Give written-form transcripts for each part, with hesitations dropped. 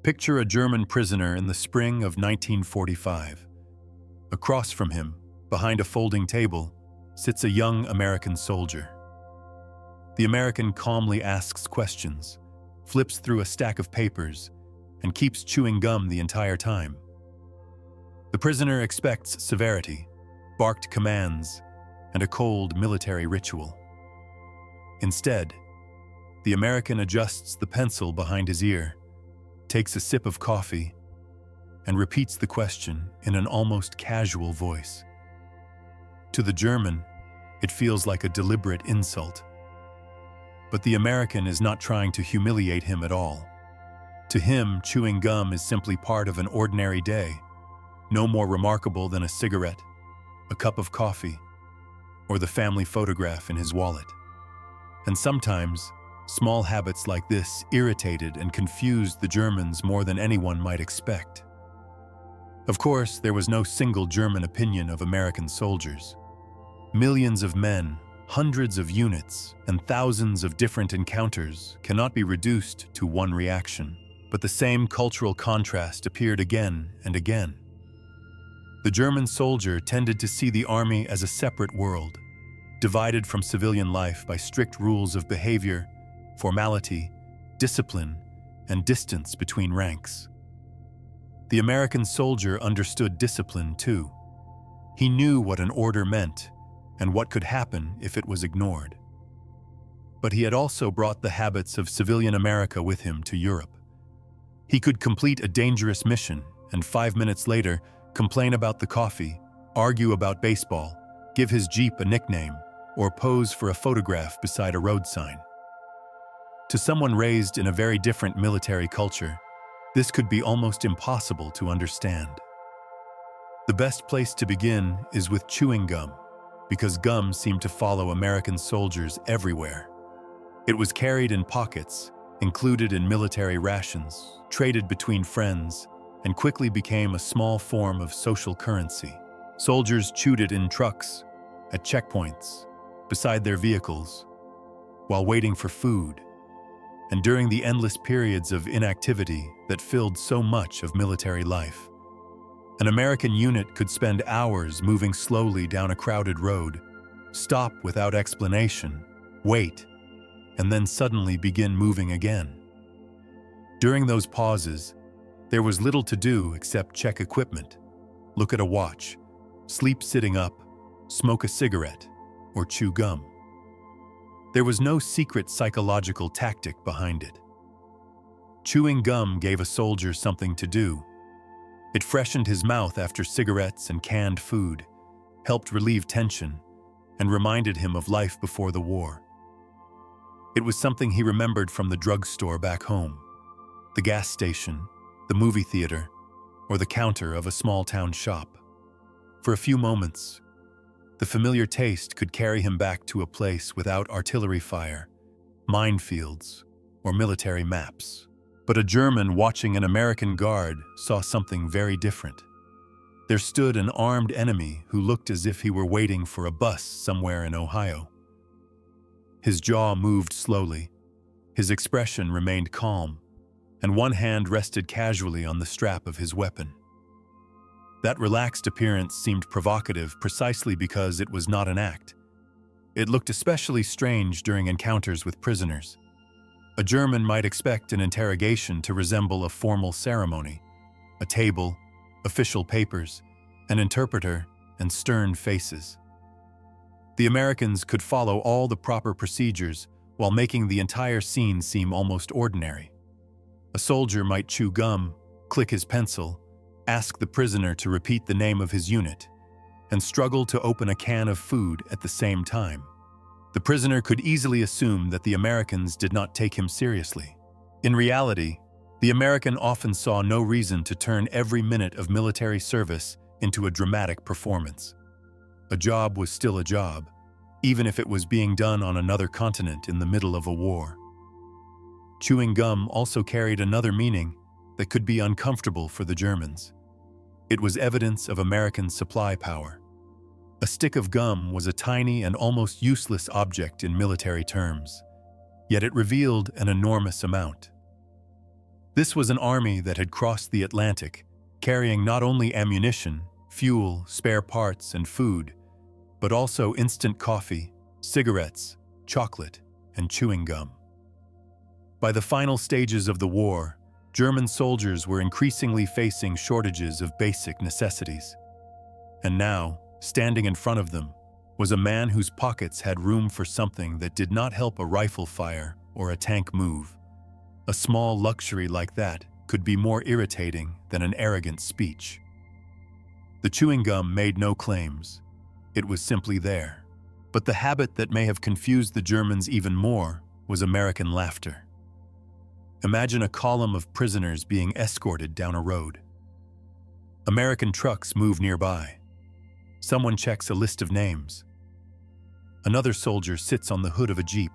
Picture a German prisoner in the spring of 1945. Across from him, behind a folding table, sits a young American soldier. The American calmly asks questions, flips through a stack of papers, and keeps chewing gum the entire time. The prisoner expects severity, barked commands, and a cold military ritual. Instead, the American adjusts the pencil behind his ear, takes a sip of coffee, and repeats the question in an almost casual voice. To the German, it feels like a deliberate insult. But the American is not trying to humiliate him at all. To him, chewing gum is simply part of an ordinary day, no more remarkable than a cigarette, a cup of coffee, or the family photograph in his wallet. And sometimes, small habits like this irritated and confused the Germans more than anyone might expect. Of course, there was no single German opinion of American soldiers. Millions of men, hundreds of units, and thousands of different encounters cannot be reduced to one reaction. But the same cultural contrast appeared again and again. The German soldier tended to see the army as a separate world, divided from civilian life by strict rules of behavior, formality, discipline, and distance between ranks. The American soldier understood discipline too. He knew what an order meant and what could happen if it was ignored. But he had also brought the habits of civilian America with him to Europe. He could complete a dangerous mission and 5 minutes later complain about the coffee, argue about baseball, give his Jeep a nickname, or pose for a photograph beside a road sign. To someone raised in a very different military culture, this could be almost impossible to understand. The best place to begin is with chewing gum, because gum seemed to follow American soldiers everywhere. It was carried in pockets, included in military rations, traded between friends, and quickly became a small form of social currency. Soldiers chewed it in trucks, at checkpoints, beside their vehicles, while waiting for food, and during the endless periods of inactivity that filled so much of military life. An American unit could spend hours moving slowly down a crowded road, stop without explanation, wait, and then suddenly begin moving again. During those pauses, there was little to do except check equipment, look at a watch, sleep sitting up, smoke a cigarette, or chew gum. There was no secret psychological tactic behind it. Chewing gum gave a soldier something to do. It freshened his mouth after cigarettes and canned food, helped relieve tension, and reminded him of life before the war. It was something he remembered from the drugstore back home, the gas station, the movie theater, or the counter of a small-town shop. For a few moments, the familiar taste could carry him back to a place without artillery fire, minefields, or military maps. But a German watching an American guard saw something very different. There stood an armed enemy who looked as if he were waiting for a bus somewhere in Ohio. His jaw moved slowly, his expression remained calm, and one hand rested casually on the strap of his weapon. That relaxed appearance seemed provocative precisely because it was not an act. It looked especially strange during encounters with prisoners. A German might expect an interrogation to resemble a formal ceremony, a table, official papers, an interpreter, and stern faces. The Americans could follow all the proper procedures while making the entire scene seem almost ordinary. A soldier might chew gum, click his pencil, ask the prisoner to repeat the name of his unit, and struggle to open a can of food at the same time. The prisoner could easily assume that the Americans did not take him seriously. In reality, the American often saw no reason to turn every minute of military service into a dramatic performance. A job was still a job, even if it was being done on another continent in the middle of a war. Chewing gum also carried another meaning that could be uncomfortable for the Germans. It was evidence of American supply power. A stick of gum was a tiny and almost useless object in military terms, yet it revealed an enormous amount. This was an army that had crossed the Atlantic, carrying not only ammunition, fuel, spare parts, and food, but also instant coffee, cigarettes, chocolate, and chewing gum. By the final stages of the war, German soldiers were increasingly facing shortages of basic necessities. And now, standing in front of them, was a man whose pockets had room for something that did not help a rifle fire or a tank move. A small luxury like that could be more irritating than an arrogant speech. The chewing gum made no claims. It was simply there. But the habit that may have confused the Germans even more was American laughter. Imagine a column of prisoners being escorted down a road. American trucks move nearby. Someone checks a list of names. Another soldier sits on the hood of a jeep.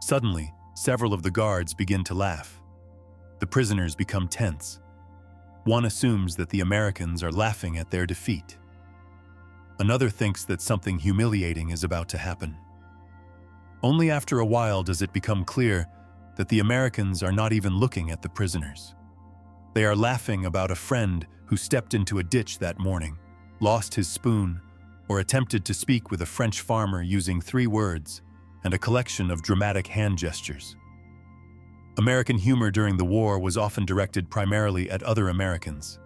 Suddenly, several of the guards begin to laugh. The prisoners become tense. One assumes that the Americans are laughing at their defeat. Another thinks that something humiliating is about to happen. Only after a while does it become clear that the Americans are not even looking at the prisoners. They are laughing about a friend who stepped into a ditch that morning, lost his spoon, or attempted to speak with a French farmer using 3 words and a collection of dramatic hand gestures. American humor during the war was often directed primarily at other Americans.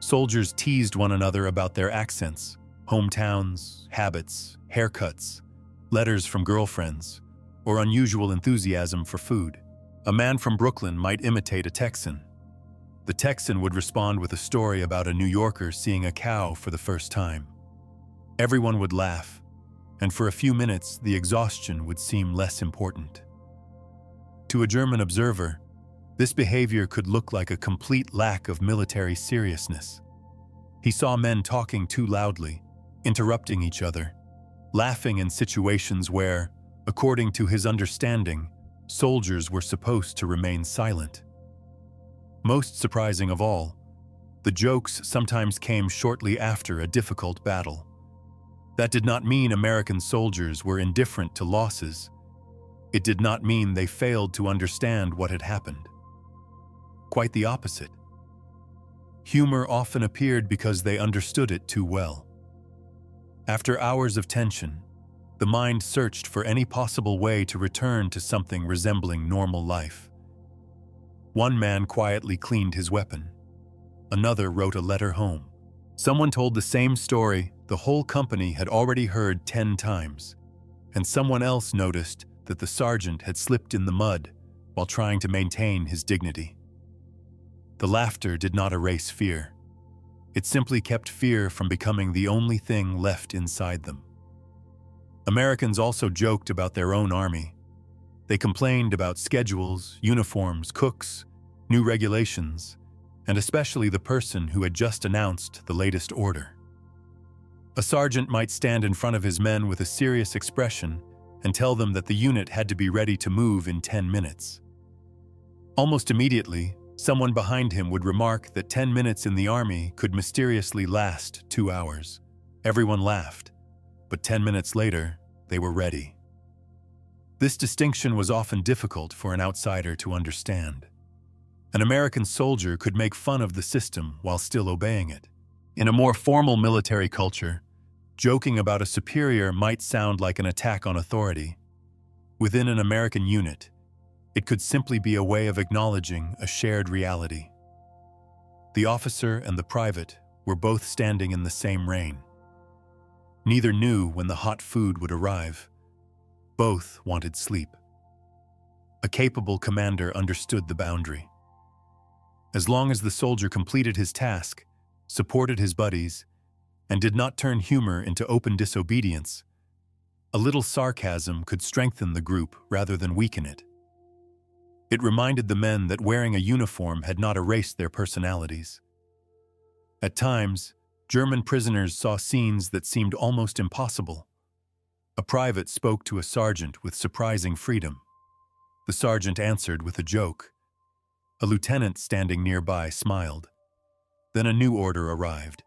Soldiers teased one another about their accents, hometowns, habits, haircuts, letters from girlfriends, or unusual enthusiasm for food. A man from Brooklyn might imitate a Texan. The Texan would respond with a story about a New Yorker seeing a cow for the first time. Everyone would laugh, and for a few minutes the exhaustion would seem less important. To a German observer, this behavior could look like a complete lack of military seriousness. He saw men talking too loudly, interrupting each other, laughing in situations where, according to his understanding, soldiers were supposed to remain silent. Most surprising of all, the jokes sometimes came shortly after a difficult battle. That did not mean American soldiers were indifferent to losses. It did not mean they failed to understand what had happened. Quite the opposite. Humor often appeared because they understood it too well. After hours of tension, the mind searched for any possible way to return to something resembling normal life. One man quietly cleaned his weapon. Another wrote a letter home. Someone told the same story the whole company had already heard 10 times, and someone else noticed that the sergeant had slipped in the mud while trying to maintain his dignity. The laughter did not erase fear. It simply kept fear from becoming the only thing left inside them. Americans also joked about their own army. They complained about schedules, uniforms, cooks, new regulations, and especially the person who had just announced the latest order. A sergeant might stand in front of his men with a serious expression and tell them that the unit had to be ready to move in 10 minutes. Almost immediately, someone behind him would remark that 10 minutes in the army could mysteriously last 2 hours. Everyone laughed, but 10 minutes later, they were ready. This distinction was often difficult for an outsider to understand. An American soldier could make fun of the system while still obeying it. In a more formal military culture, joking about a superior might sound like an attack on authority. Within an American unit, it could simply be a way of acknowledging a shared reality. The officer and the private were both standing in the same rain. Neither knew when the hot food would arrive. Both wanted sleep. A capable commander understood the boundary. As long as the soldier completed his task, supported his buddies, and did not turn humor into open disobedience, a little sarcasm could strengthen the group rather than weaken it. It reminded the men that wearing a uniform had not erased their personalities. At times, German prisoners saw scenes that seemed almost impossible. A private spoke to a sergeant with surprising freedom. The sergeant answered with a joke. A lieutenant standing nearby smiled. Then a new order arrived,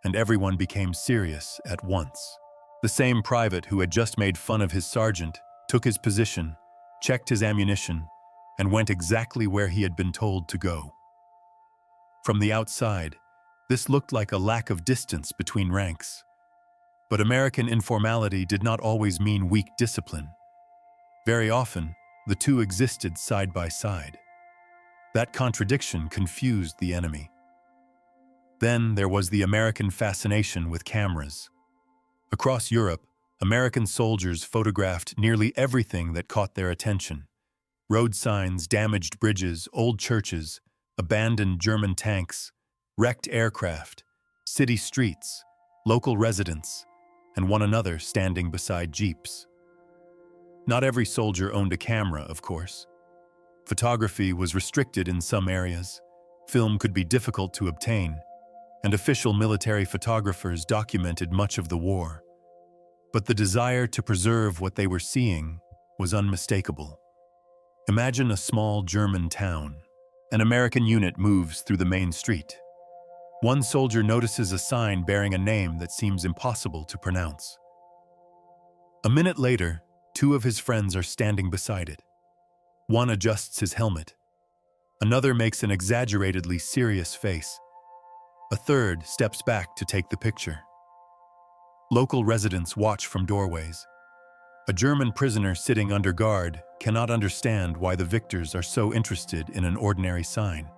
and everyone became serious at once. The same private who had just made fun of his sergeant took his position, checked his ammunition, and went exactly where he had been told to go. From the outside, this looked like a lack of distance between ranks. But American informality did not always mean weak discipline. Very often, the two existed side by side. That contradiction confused the enemy. Then there was the American fascination with cameras. Across Europe, American soldiers photographed nearly everything that caught their attention. Road signs, damaged bridges, old churches, abandoned German tanks, wrecked aircraft, city streets, local residents, and one another standing beside jeeps. Not every soldier owned a camera, of course. Photography was restricted in some areas, film could be difficult to obtain, and official military photographers documented much of the war. But the desire to preserve what they were seeing was unmistakable. Imagine a small German town. An American unit moves through the main street. One soldier notices a sign bearing a name that seems impossible to pronounce. A minute later, two of his friends are standing beside it. One adjusts his helmet. Another makes an exaggeratedly serious face. A third steps back to take the picture. Local residents watch from doorways. A German prisoner sitting under guard cannot understand why the victors are so interested in an ordinary sign.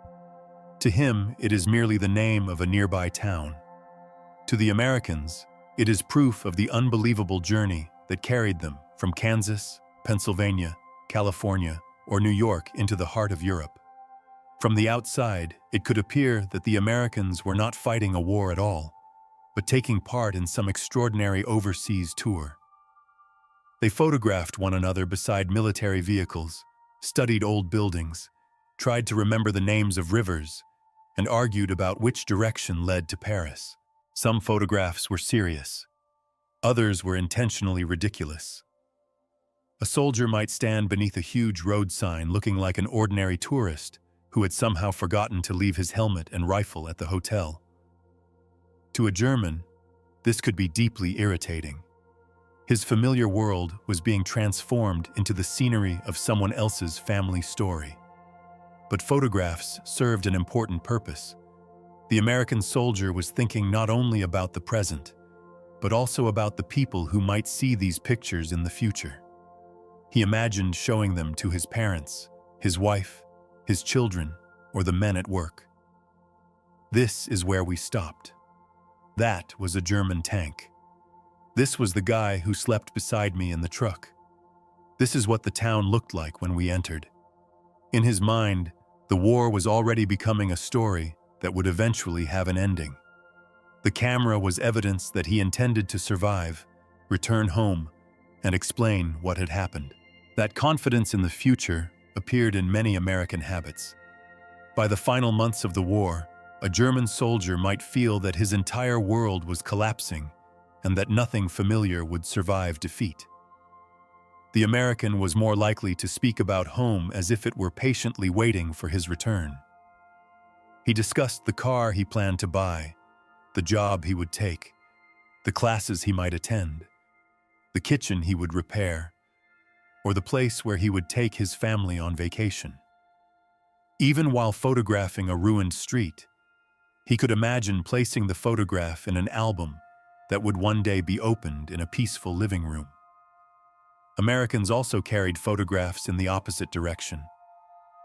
To him, it is merely the name of a nearby town. To the Americans, it is proof of the unbelievable journey that carried them from Kansas, Pennsylvania, California, or New York into the heart of Europe. From the outside, it could appear that the Americans were not fighting a war at all, but taking part in some extraordinary overseas tour. They photographed one another beside military vehicles, studied old buildings, tried to remember the names of rivers, and argued about which direction led to Paris. Some photographs were serious. Others were intentionally ridiculous. A soldier might stand beneath a huge road sign looking like an ordinary tourist who had somehow forgotten to leave his helmet and rifle at the hotel. To a German, this could be deeply irritating. His familiar world was being transformed into the scenery of someone else's family story. But photographs served an important purpose. The American soldier was thinking not only about the present, but also about the people who might see these pictures in the future. He imagined showing them to his parents, his wife, his children, or the men at work. This is where we stopped. That was a German tank. This was the guy who slept beside me in the truck. This is what the town looked like when we entered. In his mind, the war was already becoming a story that would eventually have an ending. The camera was evidence that he intended to survive, return home, and explain what had happened. That confidence in the future appeared in many American habits. By the final months of the war, a German soldier might feel that his entire world was collapsing and that nothing familiar would survive defeat. The American was more likely to speak about home as if it were patiently waiting for his return. He discussed the car he planned to buy, the job he would take, the classes he might attend, the kitchen he would repair, or the place where he would take his family on vacation. Even while photographing a ruined street, he could imagine placing the photograph in an album that would one day be opened in a peaceful living room. Americans also carried photographs in the opposite direction.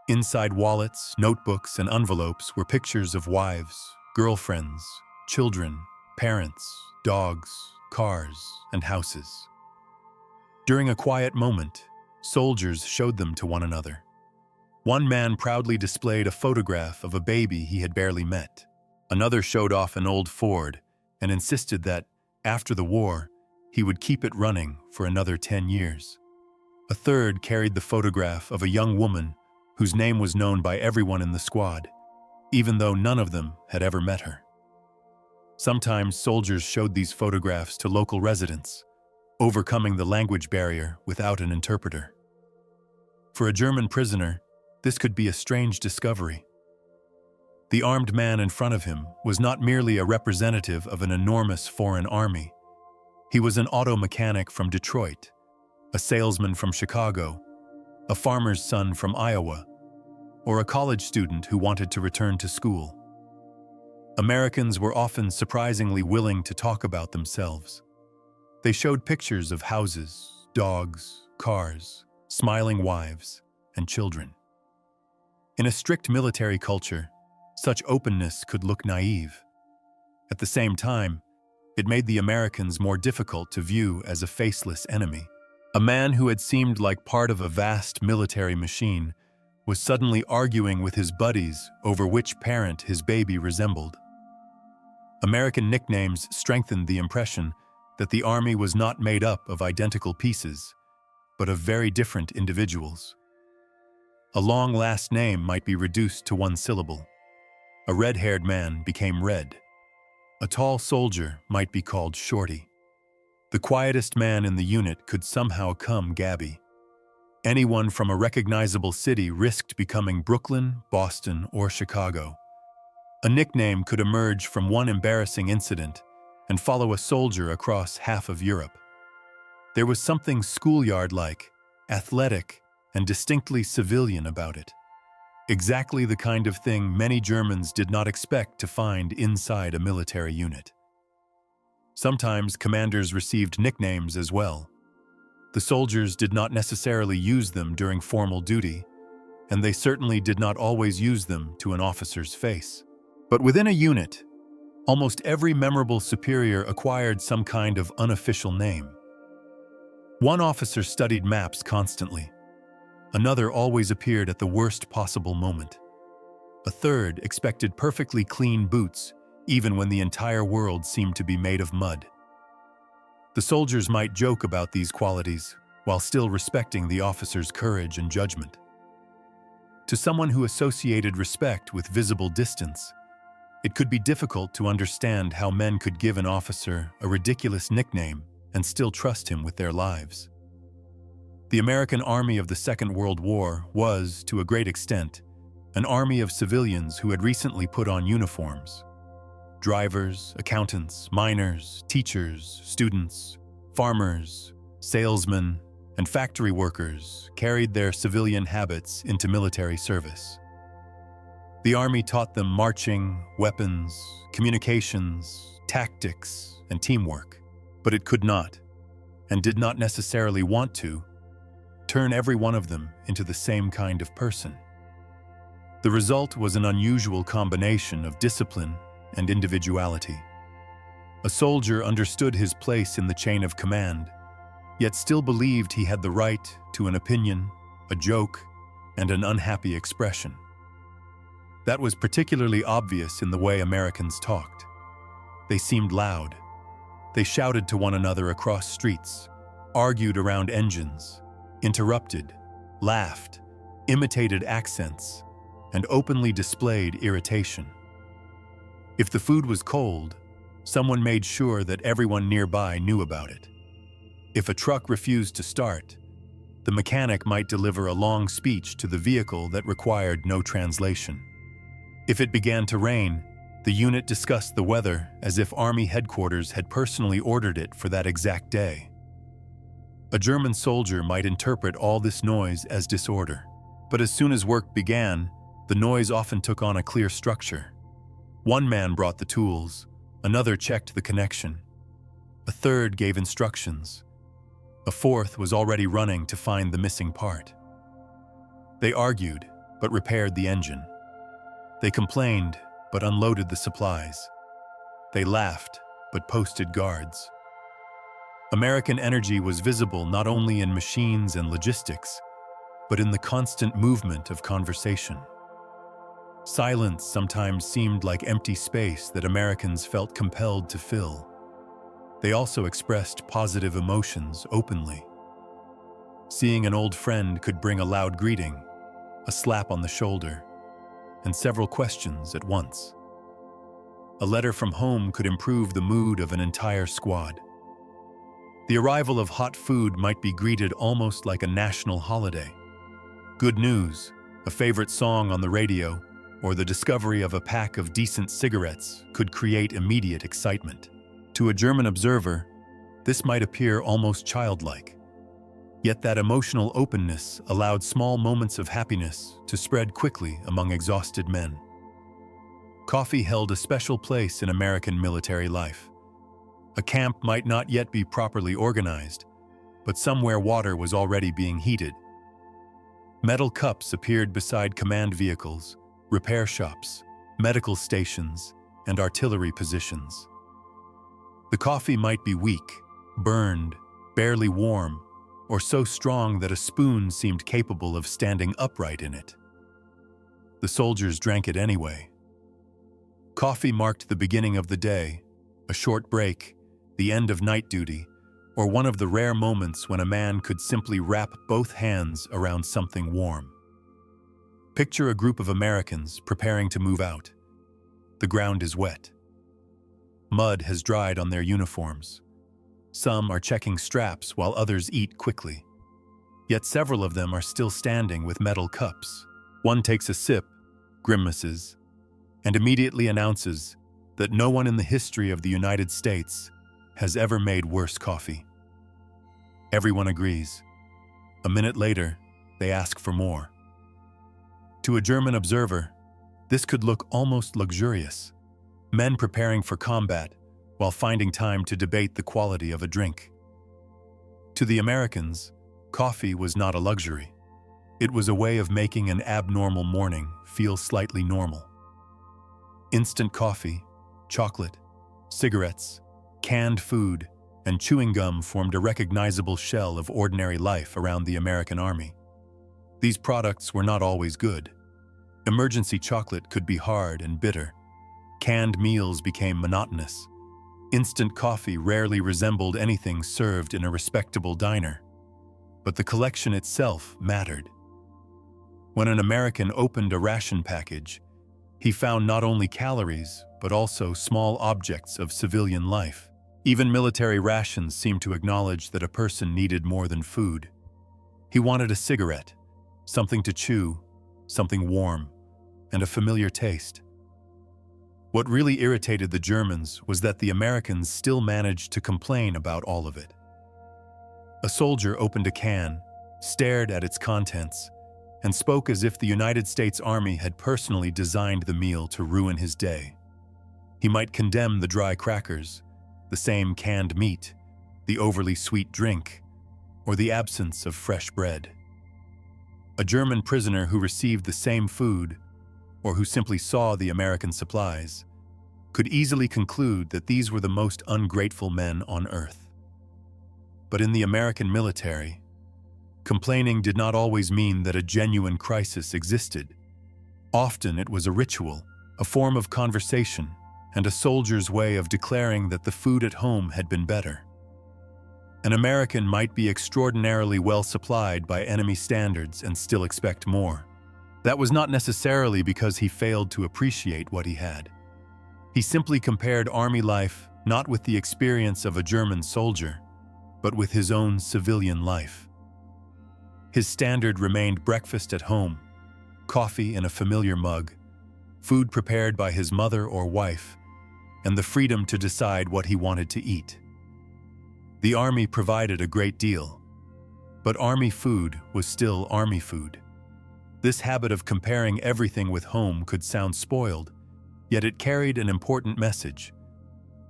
Inside wallets, notebooks, and envelopes were pictures of wives, girlfriends, children, parents, dogs, cars, and houses. During a quiet moment, soldiers showed them to one another. One man proudly displayed a photograph of a baby he had barely met. Another showed off an old Ford and insisted that, after the war, he would keep it running for another 10 years. A third carried the photograph of a young woman whose name was known by everyone in the squad, even though none of them had ever met her. Sometimes soldiers showed these photographs to local residents, overcoming the language barrier without an interpreter. For a German prisoner, this could be a strange discovery. The armed man in front of him was not merely a representative of an enormous foreign army. He was an auto mechanic from Detroit, a salesman from Chicago, a farmer's son from Iowa, or a college student who wanted to return to school. Americans were often surprisingly willing to talk about themselves. They showed pictures of houses, dogs, cars, smiling wives, and children. In a strict military culture, such openness could look naive. At the same time, it made the Americans more difficult to view as a faceless enemy. A man who had seemed like part of a vast military machine was suddenly arguing with his buddies over which parent his baby resembled. American nicknames strengthened the impression that the Army was not made up of identical pieces, but of very different individuals. A long last name might be reduced to one syllable. A red-haired man became Red. A tall soldier might be called Shorty. The quietest man in the unit could somehow come Gabby. Anyone from a recognizable city risked becoming Brooklyn, Boston, or Chicago. A nickname could emerge from one embarrassing incident and follow a soldier across half of Europe. There was something schoolyard-like, athletic, and distinctly civilian about it. Exactly the kind of thing many Germans did not expect to find inside a military unit. Sometimes commanders received nicknames as well. The soldiers did not necessarily use them during formal duty, and they certainly did not always use them to an officer's face. But within a unit, almost every memorable superior acquired some kind of unofficial name. One officer studied maps constantly. Another always appeared at the worst possible moment. A third expected perfectly clean boots, even when the entire world seemed to be made of mud. The soldiers might joke about these qualities, while still respecting the officer's courage and judgment. To someone who associated respect with visible distance, it could be difficult to understand how men could give an officer a ridiculous nickname and still trust him with their lives. The American Army of the Second World War was, to a great extent, an army of civilians who had recently put on uniforms. Drivers, accountants, miners, teachers, students, farmers, salesmen, and factory workers carried their civilian habits into military service. The Army taught them marching, weapons, communications, tactics, and teamwork, but it could not, and did not necessarily want to, turn every one of them into the same kind of person. The result was an unusual combination of discipline and individuality. A soldier understood his place in the chain of command, yet still believed he had the right to an opinion, a joke, and an unhappy expression. That was particularly obvious in the way Americans talked. They seemed loud. They shouted to one another across streets, argued around engines, interrupted, laughed, imitated accents, and openly displayed irritation. If the food was cold, someone made sure that everyone nearby knew about it. If a truck refused to start, the mechanic might deliver a long speech to the vehicle that required no translation. If it began to rain, the unit discussed the weather as if Army headquarters had personally ordered it for that exact day. A German soldier might interpret all this noise as disorder, but as soon as work began, the noise often took on a clear structure. One man brought the tools, another checked the connection, a third gave instructions, a fourth was already running to find the missing part. They argued, but repaired the engine. They complained, but unloaded the supplies. They laughed, but posted guards. American energy was visible not only in machines and logistics, but in the constant movement of conversation. Silence sometimes seemed like empty space that Americans felt compelled to fill. They also expressed positive emotions openly. Seeing an old friend could bring a loud greeting, a slap on the shoulder, and several questions at once. A letter from home could improve the mood of an entire squad. The arrival of hot food might be greeted almost like a national holiday. Good news, a favorite song on the radio, or the discovery of a pack of decent cigarettes could create immediate excitement. To a German observer, this might appear almost childlike. Yet that emotional openness allowed small moments of happiness to spread quickly among exhausted men. Coffee held a special place in American military life. A camp might not yet be properly organized, but somewhere water was already being heated. Metal cups appeared beside command vehicles, repair shops, medical stations, and artillery positions. The coffee might be weak, burned, barely warm, or so strong that a spoon seemed capable of standing upright in it. The soldiers drank it anyway. Coffee marked the beginning of the day, a short break, the end of night duty, or one of the rare moments when a man could simply wrap both hands around something warm. Picture a group of Americans preparing to move out. The ground is wet. Mud has dried on their uniforms. Some are checking straps while others eat quickly. Yet several of them are still standing with metal cups. One takes a sip, grimaces, and immediately announces that no one in the history of the United States has ever made worse coffee. Everyone agrees. A minute later, they ask for more. To a German observer, this could look almost luxurious. Men preparing for combat while finding time to debate the quality of a drink. To the Americans, coffee was not a luxury. It was a way of making an abnormal morning feel slightly normal. Instant coffee, chocolate, cigarettes, canned food, and chewing gum formed a recognizable shell of ordinary life around the American Army. These products were not always good. Emergency chocolate could be hard and bitter. Canned meals became monotonous. Instant coffee rarely resembled anything served in a respectable diner. But the collection itself mattered. When an American opened a ration package, he found not only calories, but also small objects of civilian life. Even military rations seemed to acknowledge that a person needed more than food. He wanted a cigarette, something to chew, something warm, and a familiar taste. What really irritated the Germans was that the Americans still managed to complain about all of it. A soldier opened a can, stared at its contents, and spoke as if the United States Army had personally designed the meal to ruin his day. He might condemn the dry crackers, the same canned meat, the overly sweet drink, or the absence of fresh bread. A German prisoner who received the same food, or who simply saw the American supplies, could easily conclude that these were the most ungrateful men on earth. But in the American military, complaining did not always mean that a genuine crisis existed. Often it was a ritual, a form of conversation, and a soldier's way of declaring that the food at home had been better. An American might be extraordinarily well supplied by enemy standards and still expect more. That was not necessarily because he failed to appreciate what he had. He simply compared army life not with the experience of a German soldier, but with his own civilian life. His standard remained breakfast at home, coffee in a familiar mug, food prepared by his mother or wife, and the freedom to decide what he wanted to eat. The army provided a great deal, but army food was still army food. This habit of comparing everything with home could sound spoiled, yet it carried an important message.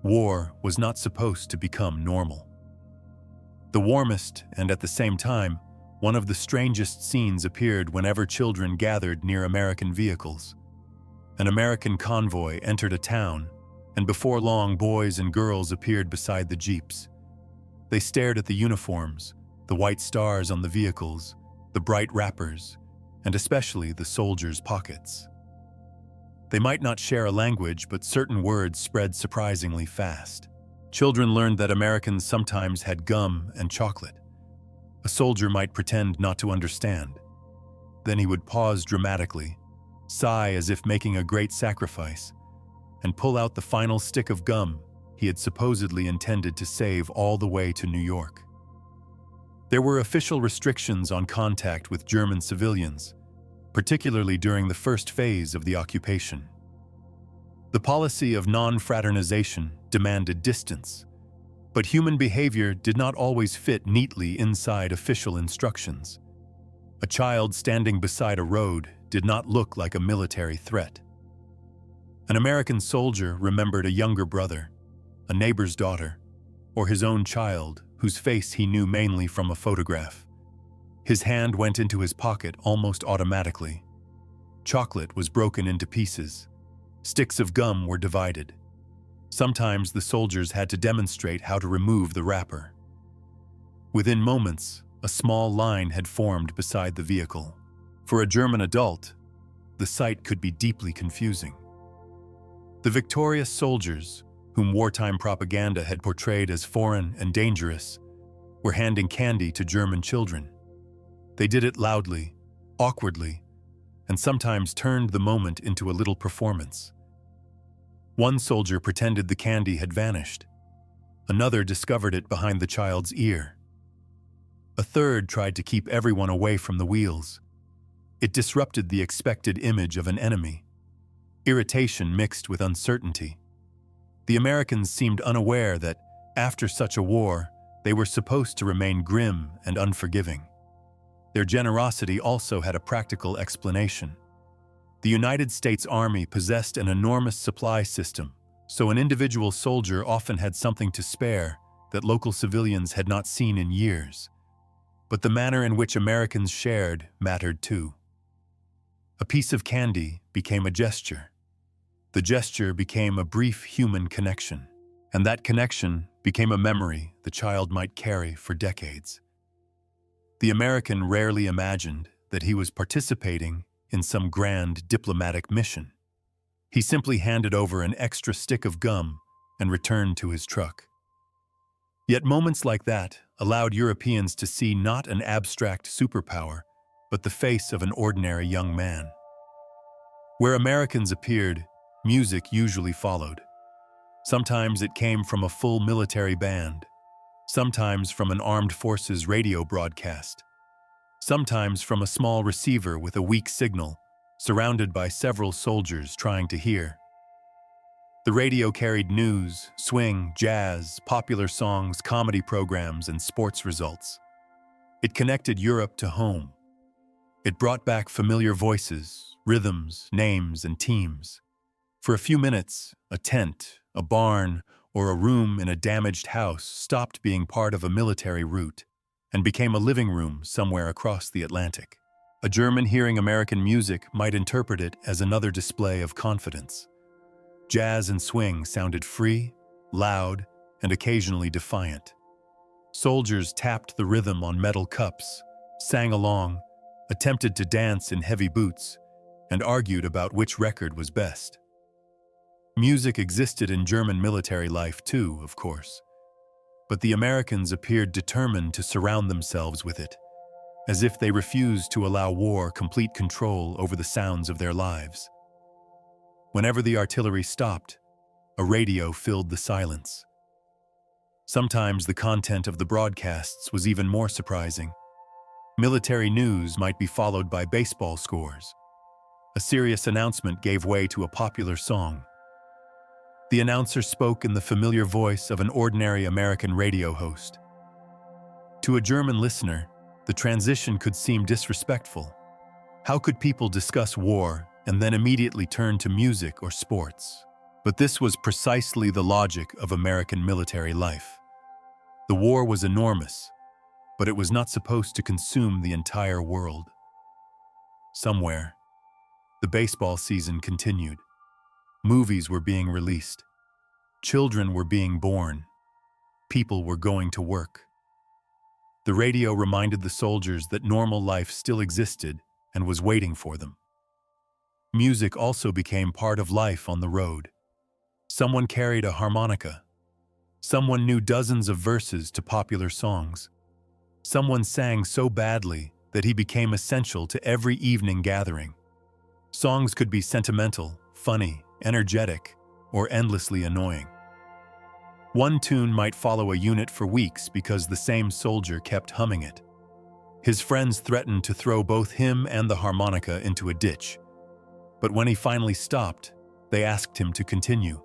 War was not supposed to become normal. The warmest, and at the same time, one of the strangest scenes appeared whenever children gathered near American vehicles. An American convoy entered a town, and before long boys and girls appeared beside the jeeps. They stared at the uniforms, the white stars on the vehicles, the bright wrappers, and especially the soldiers' pockets. They might not share a language, but certain words spread surprisingly fast. Children learned that Americans sometimes had gum and chocolate. A soldier might pretend not to understand. Then he would pause dramatically, sigh as if making a great sacrifice, and pull out the final stick of gum he had supposedly intended to save all the way to New York. There were official restrictions on contact with German civilians, particularly during the first phase of the occupation. The policy of non-fraternization demanded distance, But human behavior did not always fit neatly inside official instructions. A child standing beside a road did not look like a military threat. An American soldier remembered a younger brother, a neighbor's daughter, or his own child whose face he knew mainly from a photograph. His hand went into his pocket almost automatically. Chocolate was broken into pieces. Sticks of gum were divided. Sometimes the soldiers had to demonstrate how to remove the wrapper. Within moments, a small line had formed beside the vehicle. For a German adult, the sight could be deeply confusing. The victorious soldiers, whom wartime propaganda had portrayed as foreign and dangerous, were handing candy to German children. They did it loudly, awkwardly, and sometimes turned the moment into a little performance. One soldier pretended the candy had vanished. Another discovered it behind the child's ear. A third tried to keep everyone away from the wheels. It disrupted the expected image of an enemy. Irritation mixed with uncertainty. The Americans seemed unaware that, after such a war, they were supposed to remain grim and unforgiving. Their generosity also had a practical explanation. The United States Army possessed an enormous supply system, so an individual soldier often had something to spare that local civilians had not seen in years. But the manner in which Americans shared mattered too. A piece of candy became a gesture. The gesture became a brief human connection, and that connection became a memory the child might carry for decades. The American rarely imagined that he was participating in some grand diplomatic mission. He simply handed over an extra stick of gum and returned to his truck. Yet moments like that allowed Europeans to see not an abstract superpower, but the face of an ordinary young man. Where Americans appeared, music usually followed. Sometimes it came from a full military band, sometimes from an armed forces radio broadcast, sometimes from a small receiver with a weak signal, surrounded by several soldiers trying to hear. The radio carried news, swing, jazz, popular songs, comedy programs, and sports results. It connected Europe to home. It brought back familiar voices, rhythms, names, and teams. For a few minutes, a tent, a barn, or a room in a damaged house stopped being part of a military route and became a living room somewhere across the Atlantic. A German hearing American music might interpret it as another display of confidence. Jazz and swing sounded free, loud, and occasionally defiant. Soldiers tapped the rhythm on metal cups, sang along, attempted to dance in heavy boots, and argued about which record was best. Music existed in German military life too, of course, but the Americans appeared determined to surround themselves with it, as if they refused to allow war complete control over the sounds of their lives. Whenever the artillery stopped, a radio filled the silence. Sometimes the content of the broadcasts was even more surprising. Military news might be followed by baseball scores. A serious announcement gave way to a popular song. The announcer spoke in the familiar voice of an ordinary American radio host. To a German listener, the transition could seem disrespectful. How could people discuss war and then immediately turn to music or sports? But this was precisely the logic of American military life. The war was enormous, but it was not supposed to consume the entire world. Somewhere, the baseball season continued. Movies were being released. Children were being born. People were going to work. The radio reminded the soldiers that normal life still existed and was waiting for them. Music also became part of life on the road. Someone carried a harmonica. Someone knew dozens of verses to popular songs. Someone sang so badly that he became essential to every evening gathering. Songs could be sentimental, funny, energetic, or endlessly annoying. One tune might follow a unit for weeks because the same soldier kept humming it. His friends threatened to throw both him and the harmonica into a ditch. But when he finally stopped, they asked him to continue.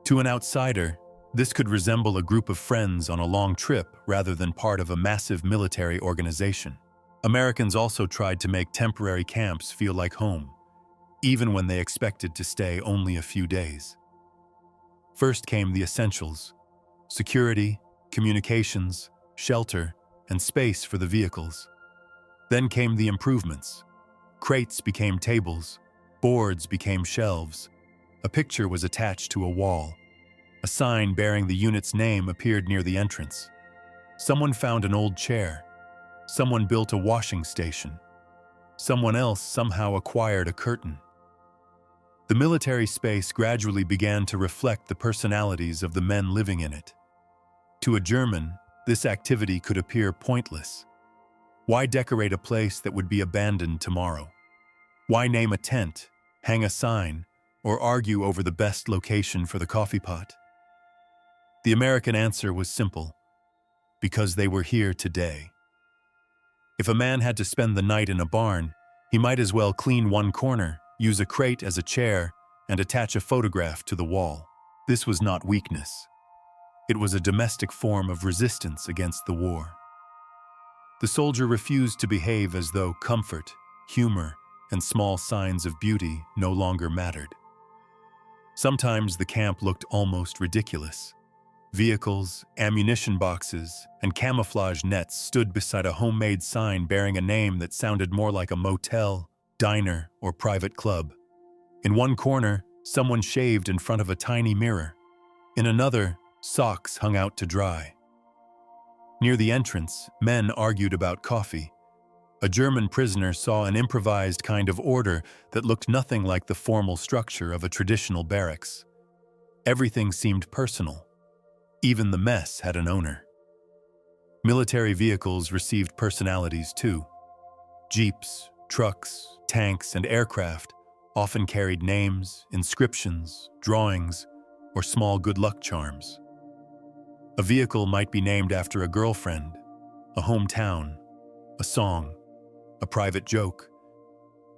To an outsider, This could resemble a group of friends on a long trip rather than part of a massive military organization. Americans also tried to make temporary camps feel like home, even when they expected to stay only a few days. First came the essentials: security, communications, shelter, and space for the vehicles. Then came the improvements. Crates became tables, boards became shelves. A picture was attached to a wall. A sign bearing the unit's name appeared near the entrance. Someone found an old chair. Someone built a washing station. Someone else somehow acquired a curtain. The military space gradually began to reflect the personalities of the men living in it. To a German, this activity could appear pointless. Why decorate a place that would be abandoned tomorrow? Why name a tent, hang a sign, or argue over the best location for the coffee pot? The American answer was simple: because they were here today. If a man had to spend the night in a barn, he might as well clean one corner, use a crate as a chair, and attach a photograph to the wall. This was not weakness. It was a domestic form of resistance against the war. The soldier refused to behave as though comfort, humor, and small signs of beauty no longer mattered. Sometimes the camp looked almost ridiculous. Vehicles, ammunition boxes, and camouflage nets stood beside a homemade sign bearing a name that sounded more like a motel, diner, or private club. In one corner, someone shaved in front of a tiny mirror. In another, socks hung out to dry. Near the entrance, men argued about coffee. A German prisoner saw an improvised kind of order that looked nothing like the formal structure of a traditional barracks. Everything seemed personal. Even the mess had an owner. Military vehicles received personalities too. Jeeps, trucks, tanks, and aircraft often carried names, inscriptions, drawings, or small good luck charms. A vehicle might be named after a girlfriend, a hometown, a song, a private joke,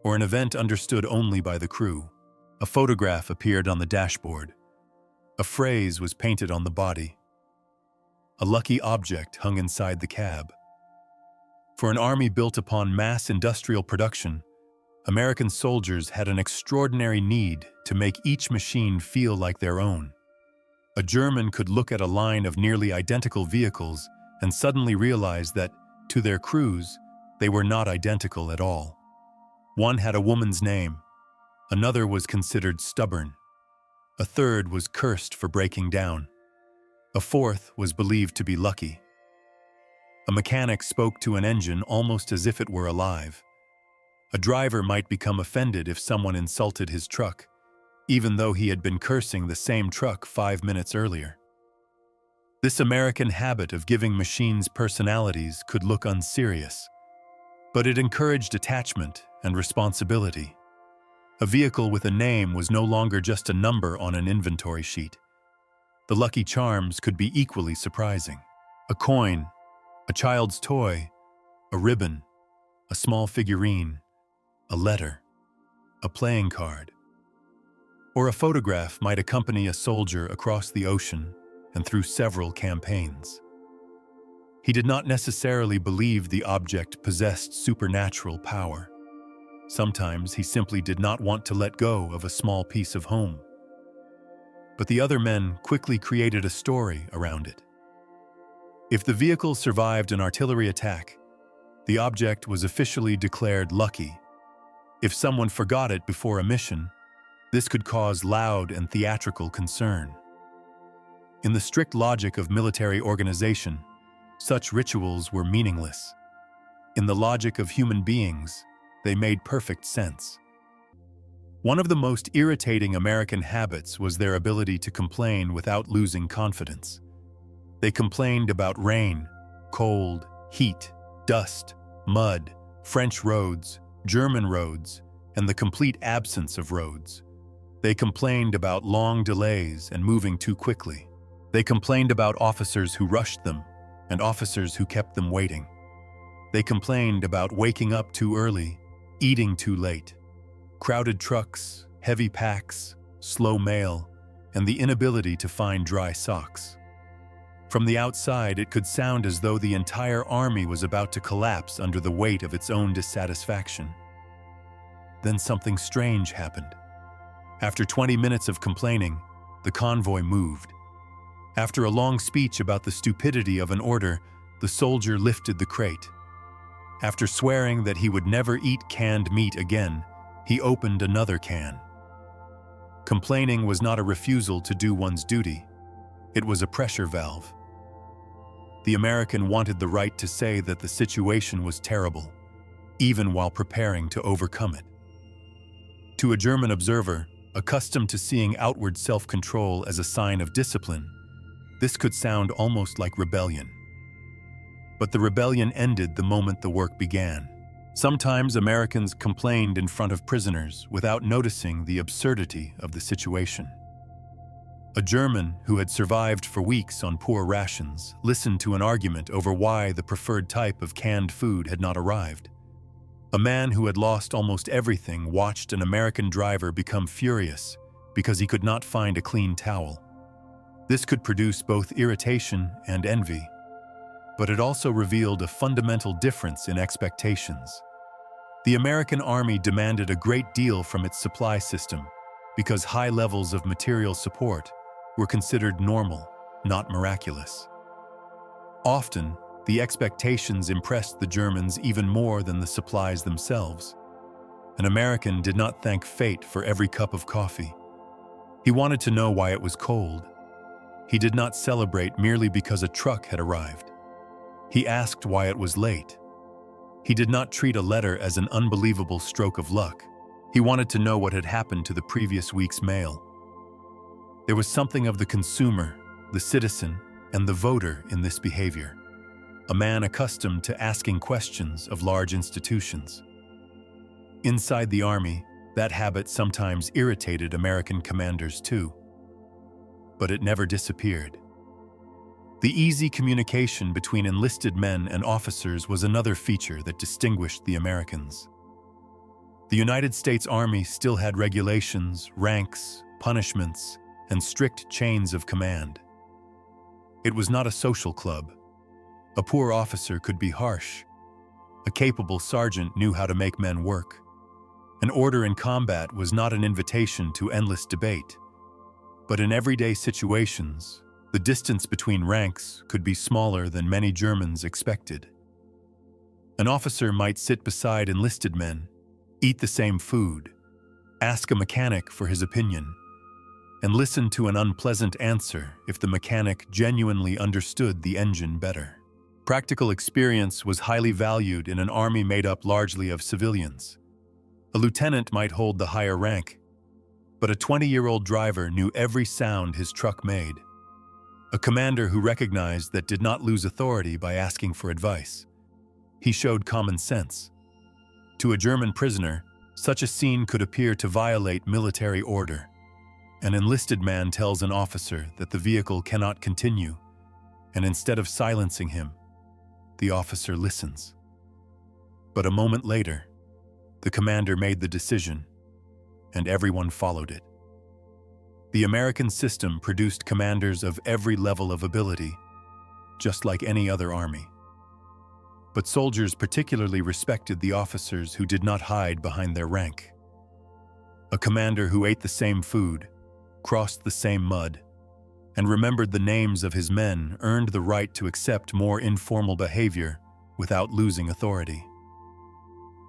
or an event understood only by the crew. A photograph appeared on the dashboard. A phrase was painted on the body. A lucky object hung inside the cab. For an army built upon mass industrial production, American soldiers had an extraordinary need to make each machine feel like their own. A German could look at a line of nearly identical vehicles and suddenly realize that, to their crews, they were not identical at all. One had a woman's name. Another was considered stubborn. A third was cursed for breaking down. A fourth was believed to be lucky. A mechanic spoke to an engine almost as if it were alive. A driver might become offended if someone insulted his truck, even though he had been cursing the same truck 5 minutes earlier. This American habit of giving machines personalities could look unserious, but it encouraged attachment and responsibility. A vehicle with a name was no longer just a number on an inventory sheet. The lucky charms could be equally surprising. A coin, a child's toy, a ribbon, a small figurine, a letter, a playing card, or a photograph might accompany a soldier across the ocean and through several campaigns. He did not necessarily believe the object possessed supernatural power. Sometimes he simply did not want to let go of a small piece of home. But the other men quickly created a story around it. If the vehicle survived an artillery attack, the object was officially declared lucky. If someone forgot it before a mission, this could cause loud and theatrical concern. In the strict logic of military organization, such rituals were meaningless. In the logic of human beings, they made perfect sense. One of the most irritating American habits was their ability to complain without losing confidence. They complained about rain, cold, heat, dust, mud, French roads, German roads, and the complete absence of roads. They complained about long delays and moving too quickly. They complained about officers who rushed them and officers who kept them waiting. They complained about waking up too early, eating too late, crowded trucks, heavy packs, slow mail, and the inability to find dry socks. From the outside, it could sound as though the entire army was about to collapse under the weight of its own dissatisfaction. Then something strange happened. After 20 minutes of complaining, the convoy moved. After a long speech about the stupidity of an order, the soldier lifted the crate. After swearing that he would never eat canned meat again, he opened another can. Complaining was not a refusal to do one's duty. It was a pressure valve. The American wanted the right to say that the situation was terrible, even while preparing to overcome it. To a German observer, accustomed to seeing outward self-control as a sign of discipline, this could sound almost like rebellion. But the rebellion ended the moment the work began. Sometimes Americans complained in front of prisoners without noticing the absurdity of the situation. A German who had survived for weeks on poor rations listened to an argument over why the preferred type of canned food had not arrived. A man who had lost almost everything watched an American driver become furious because he could not find a clean towel. This could produce both irritation and envy, but it also revealed a fundamental difference in expectations. The American army demanded a great deal from its supply system because high levels of material support were considered normal, not miraculous. Often, the expectations impressed the Germans even more than the supplies themselves. An American did not thank fate for every cup of coffee. He wanted to know why it was cold. He did not celebrate merely because a truck had arrived. He asked why it was late. He did not treat a letter as an unbelievable stroke of luck. He wanted to know what had happened to the previous week's mail. There was something of the consumer, the citizen, and the voter in this behavior. A man accustomed to asking questions of large institutions. Inside the army, that habit sometimes irritated American commanders too. But it never disappeared. The easy communication between enlisted men and officers was another feature that distinguished the Americans. The United States Army still had regulations, ranks, punishments, and strict chains of command. It was not a social club. A poor officer could be harsh. A capable sergeant knew how to make men work. An order in combat was not an invitation to endless debate. But in everyday situations, the distance between ranks could be smaller than many Germans expected. An officer might sit beside enlisted men, eat the same food, ask a mechanic for his opinion, and listen to an unpleasant answer if the mechanic genuinely understood the engine better. Practical experience was highly valued in an army made up largely of civilians. A lieutenant might hold the higher rank, but a 20-year-old driver knew every sound his truck made. A commander who recognized that did not lose authority by asking for advice. He showed common sense. To a German prisoner, such a scene could appear to violate military order. An enlisted man tells an officer that the vehicle cannot continue, and instead of silencing him, the officer listens. But a moment later, the commander made the decision, and everyone followed it. The American system produced commanders of every level of ability, just like any other army. But soldiers particularly respected the officers who did not hide behind their rank. A commander who ate the same food, crossed the same mud, and remembered the names of his men earned the right to accept more informal behavior without losing authority.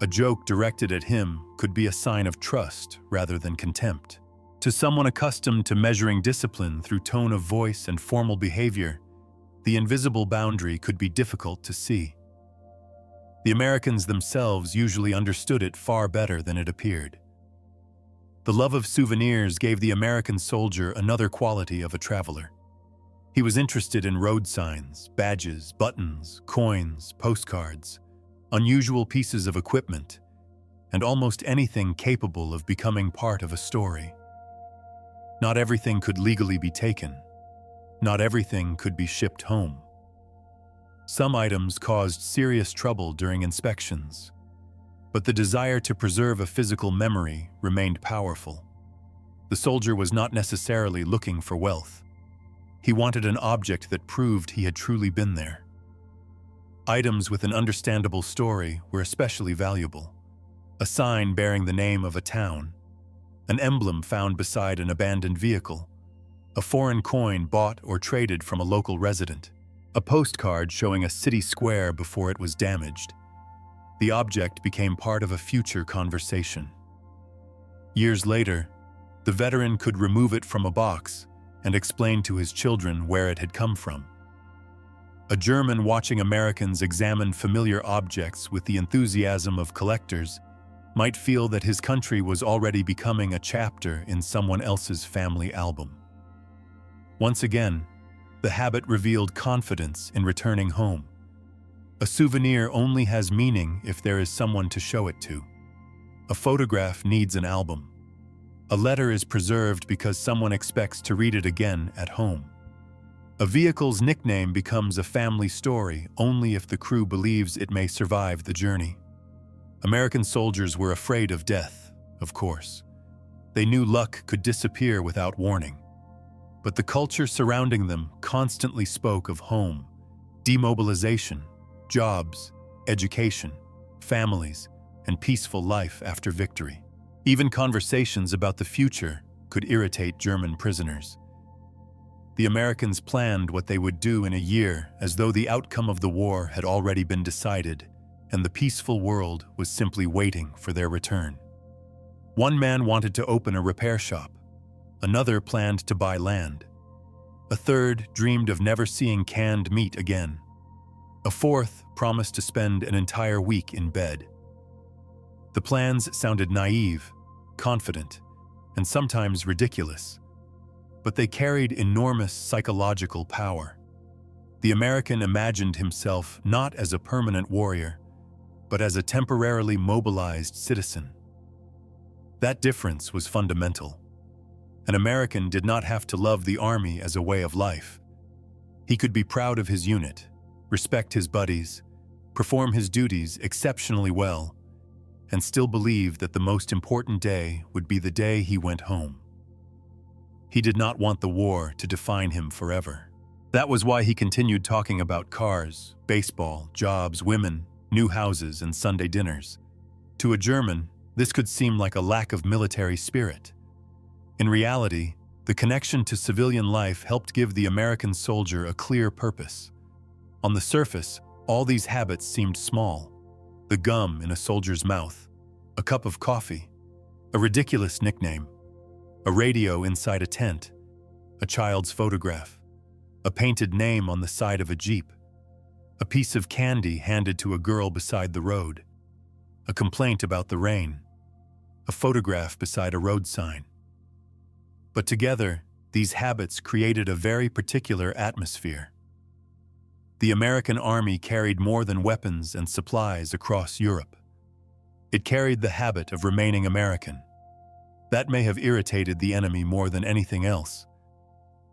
A joke directed at him could be a sign of trust rather than contempt. To someone accustomed to measuring discipline through tone of voice and formal behavior, the invisible boundary could be difficult to see. The Americans themselves usually understood it far better than it appeared. The love of souvenirs gave the American soldier another quality of a traveler. He was interested in road signs, badges, buttons, coins, postcards, unusual pieces of equipment, and almost anything capable of becoming part of a story. Not everything could legally be taken. Not everything could be shipped home. Some items caused serious trouble during inspections, but the desire to preserve a physical memory remained powerful. The soldier was not necessarily looking for wealth. He wanted an object that proved he had truly been there. Items with an understandable story were especially valuable. A sign bearing the name of a town, an emblem found beside an abandoned vehicle, a foreign coin bought or traded from a local resident, a postcard showing a city square before it was damaged. The object became part of a future conversation. Years later, the veteran could remove it from a box and explain to his children where it had come from. A German watching Americans examine familiar objects with the enthusiasm of collectors might feel that his country was already becoming a chapter in someone else's family album. Once again, the habit revealed confidence in returning home. A souvenir only has meaning if there is someone to show it to. A photograph needs an album. A letter is preserved because someone expects to read it again at home. A vehicle's nickname becomes a family story only if the crew believes it may survive the journey. American soldiers were afraid of death, of course. They knew luck could disappear without warning. But the culture surrounding them constantly spoke of home, demobilization, jobs, education, families, and peaceful life after victory. Even conversations about the future could irritate German prisoners. The Americans planned what they would do in a year as though the outcome of the war had already been decided, and the peaceful world was simply waiting for their return. One man wanted to open a repair shop. Another planned to buy land. A third dreamed of never seeing canned meat again. A fourth promised to spend an entire week in bed. The plans sounded naive, confident, and sometimes ridiculous, but they carried enormous psychological power. The American imagined himself not as a permanent warrior, but as a temporarily mobilized citizen. That difference was fundamental. An American did not have to love the army as a way of life. He could be proud of his unit, respect his buddies, perform his duties exceptionally well, and still believe that the most important day would be the day he went home. He did not want the war to define him forever. That was why he continued talking about cars, baseball, jobs, women, new houses, and Sunday dinners. To a German, this could seem like a lack of military spirit. In reality, the connection to civilian life helped give the American soldier a clear purpose. On the surface, all these habits seemed small. The gum in a soldier's mouth, a cup of coffee, a ridiculous nickname, a radio inside a tent, a child's photograph, a painted name on the side of a Jeep, a piece of candy handed to a girl beside the road, a complaint about the rain, a photograph beside a road sign. But together, these habits created a very particular atmosphere. The American army carried more than weapons and supplies across Europe. It carried the habit of remaining American. That may have irritated the enemy more than anything else.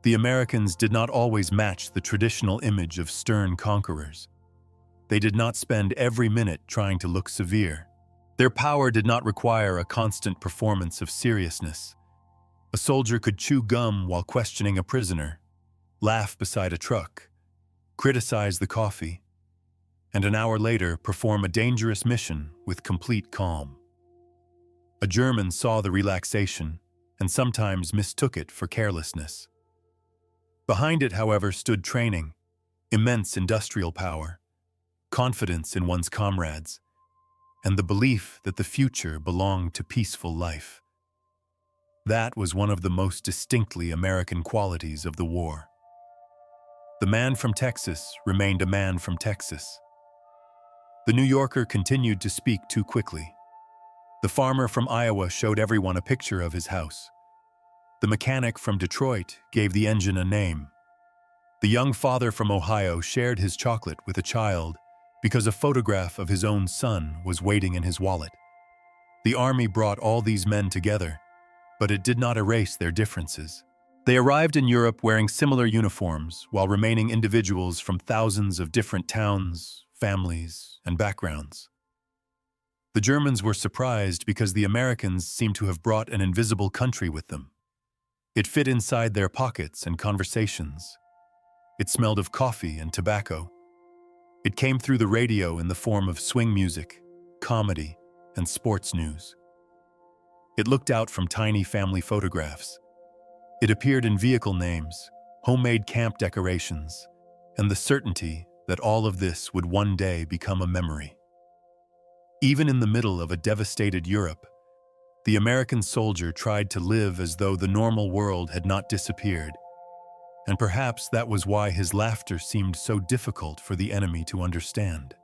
The Americans did not always match the traditional image of stern conquerors. They did not spend every minute trying to look severe. Their power did not require a constant performance of seriousness. A soldier could chew gum while questioning a prisoner, laugh beside a truck, criticize the coffee, and an hour later perform a dangerous mission with complete calm. A German saw the relaxation and sometimes mistook it for carelessness. Behind it, however, stood training, immense industrial power, confidence in one's comrades, and the belief that the future belonged to peaceful life. That was one of the most distinctly American qualities of the war. The man from Texas remained a man from Texas. The New Yorker continued to speak too quickly. The farmer from Iowa showed everyone a picture of his house. The mechanic from Detroit gave the engine a name. The young father from Ohio shared his chocolate with a child because a photograph of his own son was waiting in his wallet. The army brought all these men together, but it did not erase their differences. They arrived in Europe wearing similar uniforms while remaining individuals from thousands of different towns, families, and backgrounds. The Germans were surprised because the Americans seemed to have brought an invisible country with them. It fit inside their pockets and conversations. It smelled of coffee and tobacco. It came through the radio in the form of swing music, comedy, and sports news. It looked out from tiny family photographs. It appeared in vehicle names, homemade camp decorations, and the certainty that all of this would one day become a memory. Even in the middle of a devastated Europe, the American soldier tried to live as though the normal world had not disappeared, and perhaps that was why his laughter seemed so difficult for the enemy to understand.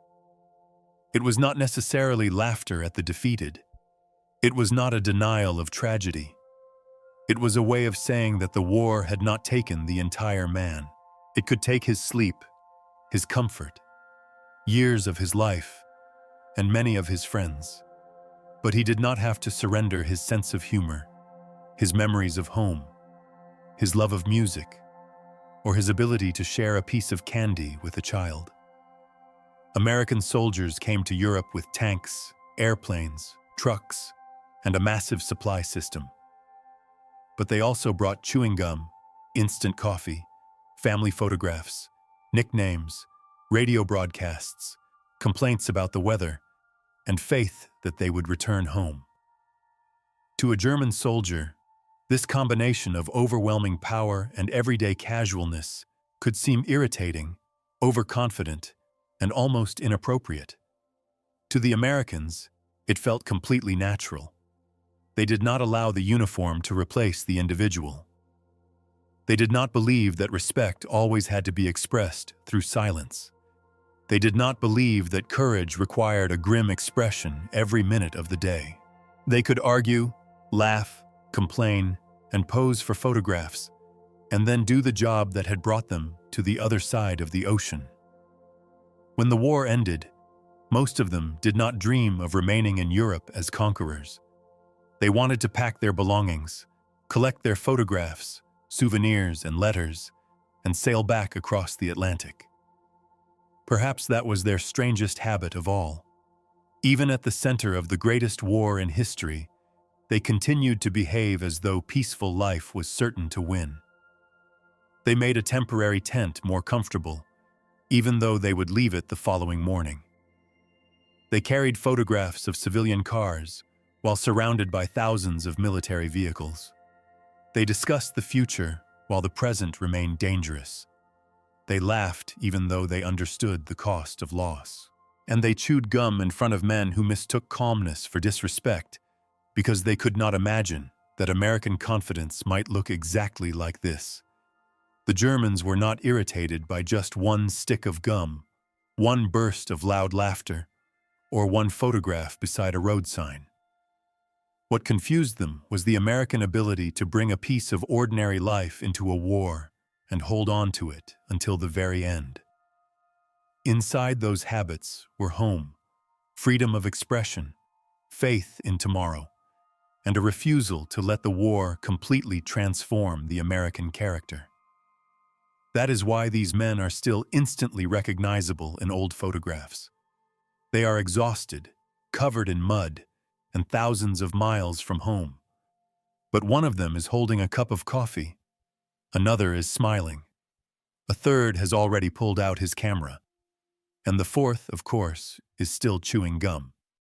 It was not necessarily laughter at the defeated. It was not a denial of tragedy. It was a way of saying that the war had not taken the entire man. It could take his sleep, his comfort, years of his life, and many of his friends. But he did not have to surrender his sense of humor, his memories of home, his love of music, or his ability to share a piece of candy with a child. American soldiers came to Europe with tanks, airplanes, trucks, and a massive supply system. But they also brought chewing gum, instant coffee, family photographs, nicknames, radio broadcasts, complaints about the weather, and faith that they would return home. To a German soldier, this combination of overwhelming power and everyday casualness could seem irritating, overconfident, and almost inappropriate. To the Americans, it felt completely natural. They did not allow the uniform to replace the individual. They did not believe that respect always had to be expressed through silence. They did not believe that courage required a grim expression every minute of the day. They could argue, laugh, complain, and pose for photographs, and then do the job that had brought them to the other side of the ocean. When the war ended, most of them did not dream of remaining in Europe as conquerors. They wanted to pack their belongings, collect their photographs, souvenirs, and letters, and sail back across the Atlantic. Perhaps that was their strangest habit of all. Even at the center of the greatest war in history, they continued to behave as though peaceful life was certain to win. They made a temporary tent more comfortable, even though they would leave it the following morning. They carried photographs of civilian cars while surrounded by thousands of military vehicles. They discussed the future while the present remained dangerous. They laughed even though they understood the cost of loss. And they chewed gum in front of men who mistook calmness for disrespect because they could not imagine that American confidence might look exactly like this. The Germans were not irritated by just one stick of gum, one burst of loud laughter, or one photograph beside a road sign. What confused them was the American ability to bring a piece of ordinary life into a war and hold on to it until the very end. Inside those habits were home, freedom of expression, faith in tomorrow, and a refusal to let the war completely transform the American character. That is why these men are still instantly recognizable in old photographs. They are exhausted, covered in mud, and thousands of miles from home. But one of them is holding a cup of coffee. Another is smiling. A third has already pulled out his camera. And the fourth, of course, is still chewing gum.